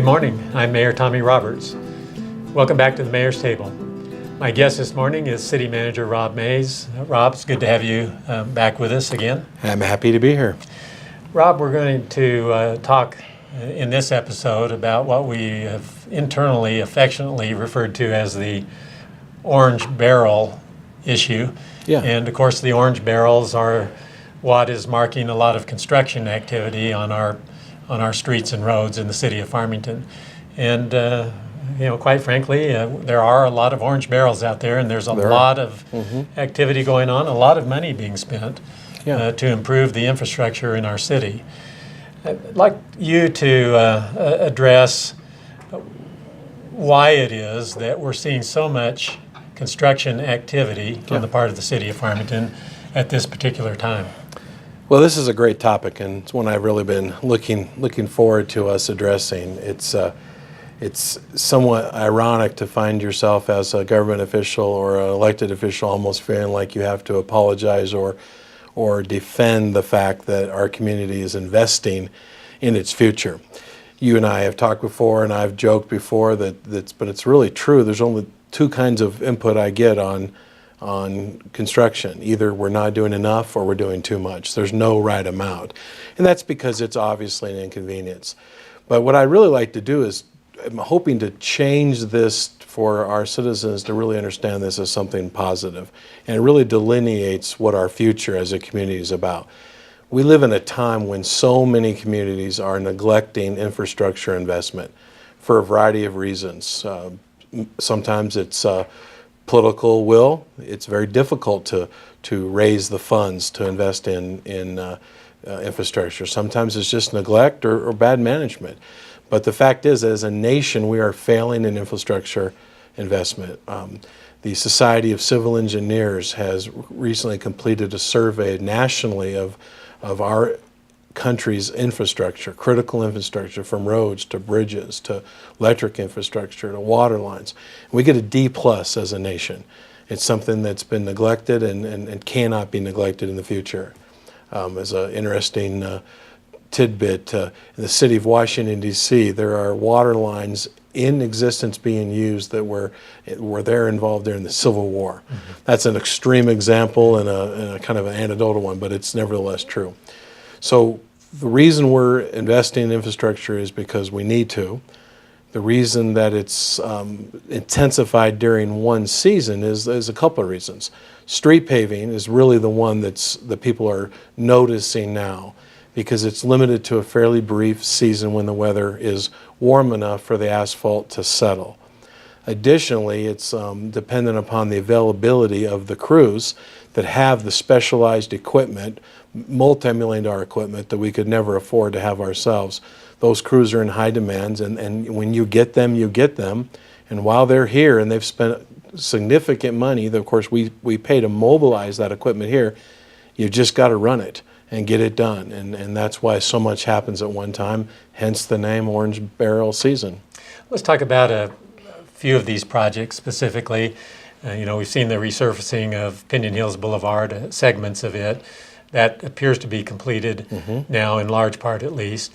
Good morning. I'm Mayor Tommy Roberts. Welcome back to the Mayor's Table. My guest this morning is City Manager Rob Mays. Rob, it's good to have you back with us again. I'm happy to be here. Rob, we're going to talk in this episode about what we have internally affectionately referred to as the orange barrel issue. Yeah. And of course, the orange barrels are what is marking a lot of construction activity on our streets and roads in the city of Farmington. And quite frankly, there are a lot of orange barrels out there, and there's a lot of activity going on, a lot of money being spent to improve the infrastructure in our city. I'd like you to address why it is that we're seeing so much construction activity on the part of the city of Farmington at this particular time. Well, this is a great topic, and it's one I've really been looking forward to us addressing. It's somewhat ironic to find yourself as a government official or an elected official almost feeling like you have to apologize or defend the fact that our community is investing in its future. You and I have talked before, and I've joked before but it's really true. There's only two kinds of input I get on construction. Either we're not doing enough or we're doing too much. There's no right amount. And that's because it's obviously an inconvenience. But what I'd really like to do is I'm hoping to change this for our citizens to really understand this as something positive. And it really delineates what our future as a community is about. We live in a time when so many communities are neglecting infrastructure investment for a variety of reasons. Sometimes it's political will. It's very difficult to raise the funds to invest in infrastructure. Sometimes it's just neglect or bad management. But the fact is, as a nation, we are failing in infrastructure investment. The Society of Civil Engineers has recently completed a survey nationally of our country's infrastructure, critical infrastructure, from roads to bridges to electric infrastructure to water lines. We get a D+ as a nation. It's something that's been neglected and cannot be neglected in the future. As an interesting tidbit, in the city of Washington, D.C., there are water lines in existence being used that were there involved during the Civil War. That's an extreme example and a kind of an anecdotal one, but it's nevertheless true. So the reason we're investing in infrastructure is because we need to. The reason that it's intensified during one season is a couple of reasons. Street paving is really the one that people are noticing now because it's limited to a fairly brief season when the weather is warm enough for the asphalt to settle. Additionally, it's dependent upon the availability of the crews that have the specialized equipment, multi-million-dollar equipment that we could never afford to have ourselves. Those crews are in high demand, and when you get them, you get them. And while they're here and they've spent significant money, of course we pay to mobilize that equipment here, you've just got to run it and get it done. And that's why so much happens at one time, hence the name Orange Barrel Season. Let's talk about a few of these projects specifically. We've seen the resurfacing of Pinion Hills Boulevard, segments of it. That appears to be completed now, in large part at least.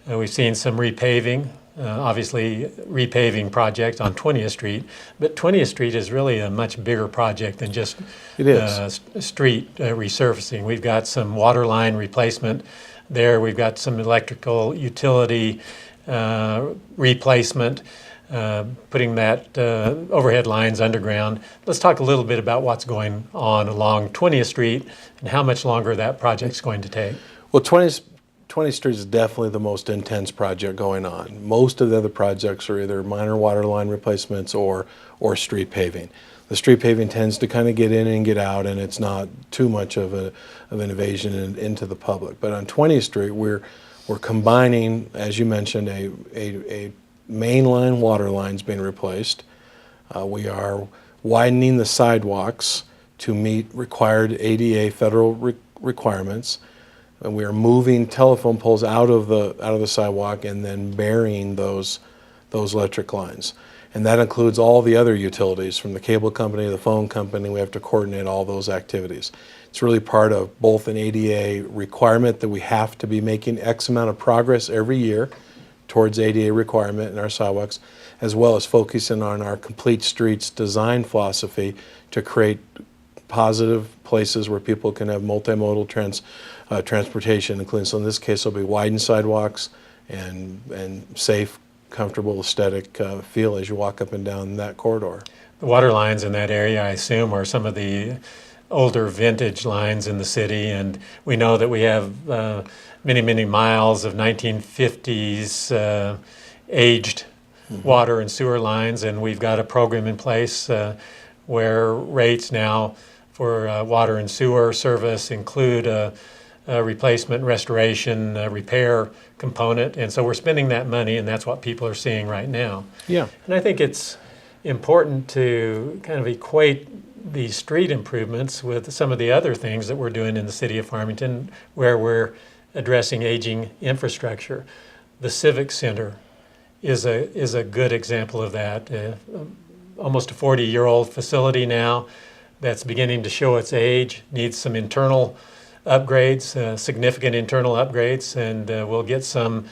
We've seen some repaving, obviously repaving projects on 20th Street, but 20th Street is really a much bigger project than just street resurfacing. We've got some water line replacement there. We've got some electrical utility replacement, putting that overhead lines underground. Let's talk a little bit about what's going on along 20th Street and how much longer that project's going to take. Well, 20th Street is definitely the most intense project going on. Most of the other projects are either minor water line replacements or street paving. The street paving tends to kind of get in and get out, and it's not too much of an invasion into the public. But on 20th Street, we're combining, as you mentioned, a mainline water lines being replaced. We are widening the sidewalks to meet required ADA federal requirements. And we are moving telephone poles out of the sidewalk and then burying those electric lines. And that includes all the other utilities, from the cable company, the phone company. We have to coordinate all those activities. It's really part of both an ADA requirement that we have to be making X amount of progress every year towards ADA requirement in our sidewalks, as well as focusing on our complete streets design philosophy to create positive places where people can have multimodal transportation, including, so in this case, it'll be widened sidewalks and safe, comfortable, aesthetic feel as you walk up and down that corridor. The water lines in that area, I assume, are some of the older vintage lines in the city, and we know that we have many, many miles of 1950s aged water and sewer lines, and we've got a program in place where rates now for water and sewer service include a replacement, restoration, repair component, and so we're spending that money, and that's what people are seeing right now. Yeah. And I think it's important to kind of equate these street improvements with some of the other things that we're doing in the city of Farmington, where we're addressing aging infrastructure. The Civic Center is a good example of that. Almost a 40-year-old facility now that's beginning to show its age, needs some internal upgrades, significant internal upgrades, and we'll get some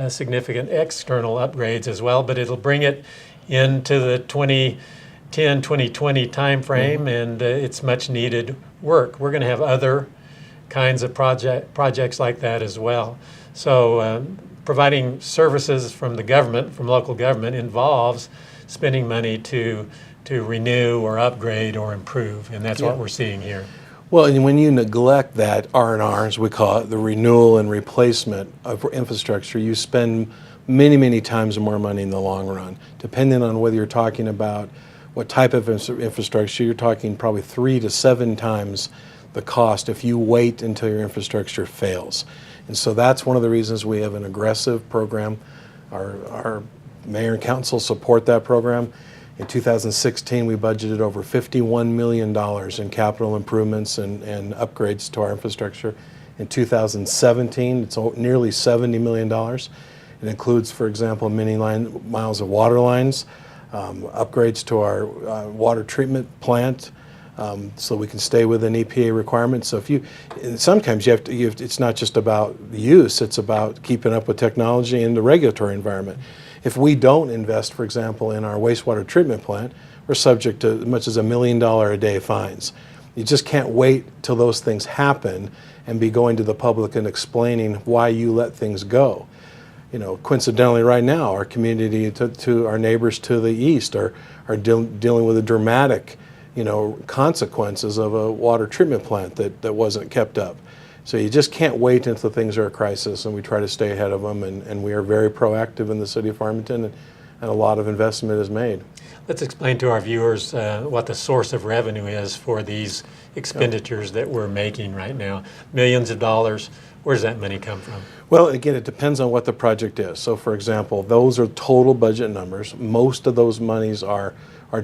significant external upgrades as well, but it'll bring it into the 2010, 2020 timeframe, and it's much needed work. We're going to have other kinds of projects like that as well. So providing services from the government, from local government, involves spending money to renew or upgrade or improve, and that's what we're seeing here. Well, and when you neglect that R&R, as we call it, the renewal and replacement of infrastructure, you spend many, many times more money in the long run. Depending on whether you're talking about what type of infrastructure, you're talking probably 3 to 7 times the cost if you wait until your infrastructure fails. And so that's one of the reasons we have an aggressive program. Our mayor and council support that program. In 2016, we budgeted over $51 million in capital improvements and upgrades to our infrastructure. In 2017, it's nearly $70 million. It includes, for example, many miles of water lines, upgrades to our water treatment plant, so we can stay within EPA requirements. So sometimes it's not just about use, it's about keeping up with technology and the regulatory environment. If we don't invest, for example, in our wastewater treatment plant, we're subject to as much as $1 million a day fines. You just can't wait till those things happen and be going to the public and explaining why you let things go. You know, coincidentally right now, our community to our neighbors to the east are dealing with the dramatic, consequences of a water treatment plant that wasn't kept up. So you just can't wait until things are a crisis, and we try to stay ahead of them, and we are very proactive in the city of Farmington, and a lot of investment is made. Let's explain to our viewers what the source of revenue is for these expenditures that we're making right now. Millions of dollars, where does that money come from? Well, again, it depends on what the project is. So for example, those are total budget numbers. Most of those monies are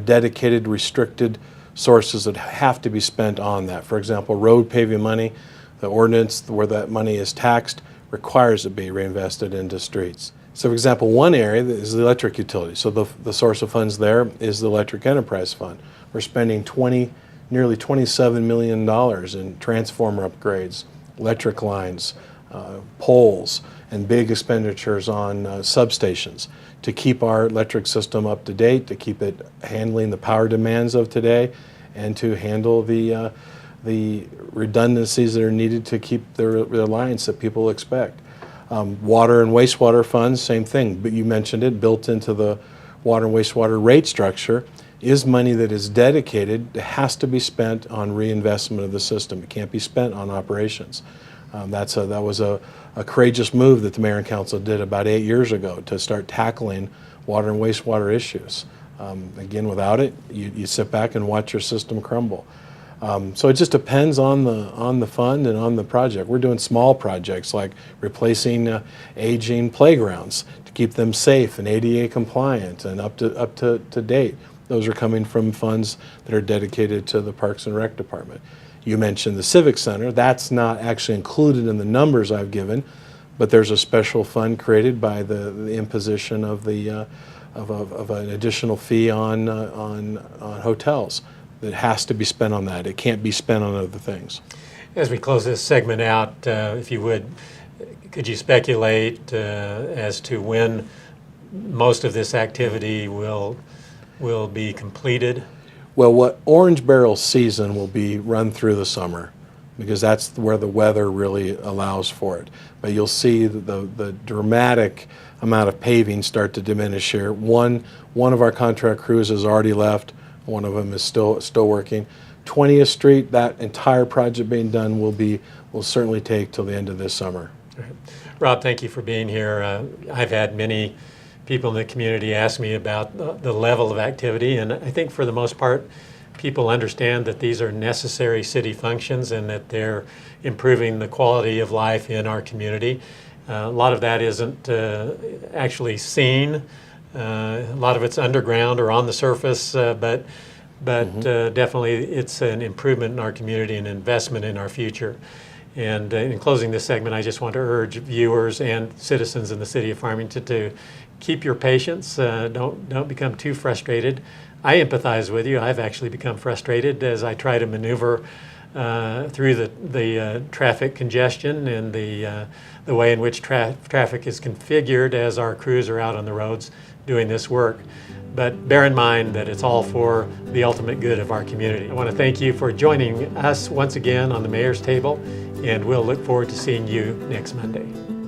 dedicated, restricted sources that have to be spent on that. For example, road paving money, the ordinance where that money is taxed requires it be reinvested into streets. So for example, one area is the electric utility. So the source of funds there is the Electric Enterprise Fund. We're spending nearly $27 million in transformer upgrades, electric lines, poles, and big expenditures on substations to keep our electric system up to date, to keep it handling the power demands of today, and to handle the redundancies that are needed to keep the reliance that people expect. Water and wastewater funds, same thing, but you mentioned it, built into the water and wastewater rate structure is money that is dedicated, it has to be spent on reinvestment of the system. It can't be spent on operations. That was a courageous move that the mayor and council did about 8 years ago to start tackling water and wastewater issues. Again, without it, you sit back and watch your system crumble. So it just depends on the fund and on the project. We're doing small projects like replacing aging playgrounds to keep them safe and ADA compliant and up to date. Those are coming from funds that are dedicated to the Parks and Rec Department. You mentioned the Civic Center. That's not actually included in the numbers I've given, but there's a special fund created by the imposition of of an additional fee on hotels that has to be spent on that. It can't be spent on other things. As we close this segment out, if you would, Could you speculate as to when most of this activity will be completed? Well, what orange barrel season will be run through the summer, because that's where the weather really allows for it. But you'll see the dramatic amount of paving start to diminish here. One of our contract crews has already left. One of them is still working. 20th Street, that entire project being done will certainly take till the end of this summer. Right. Rob, thank you for being here. I've had many people in the community ask me about the level of activity, and I think for the most part, people understand that these are necessary city functions and that they're improving the quality of life in our community. A lot of that isn't actually seen. A lot of it's underground or on the surface, but definitely it's an improvement in our community and investment in our future. And in closing this segment, I just want to urge viewers and citizens in the city of Farmington to keep your patience. Don't become too frustrated. I empathize with you. I've actually become frustrated as I try to maneuver through the traffic congestion and the way in which traffic is configured as our crews are out on the roads doing this work. But bear in mind that it's all for the ultimate good of our community. I want to thank you for joining us once again on the Mayor's Table, and we'll look forward to seeing you next Monday.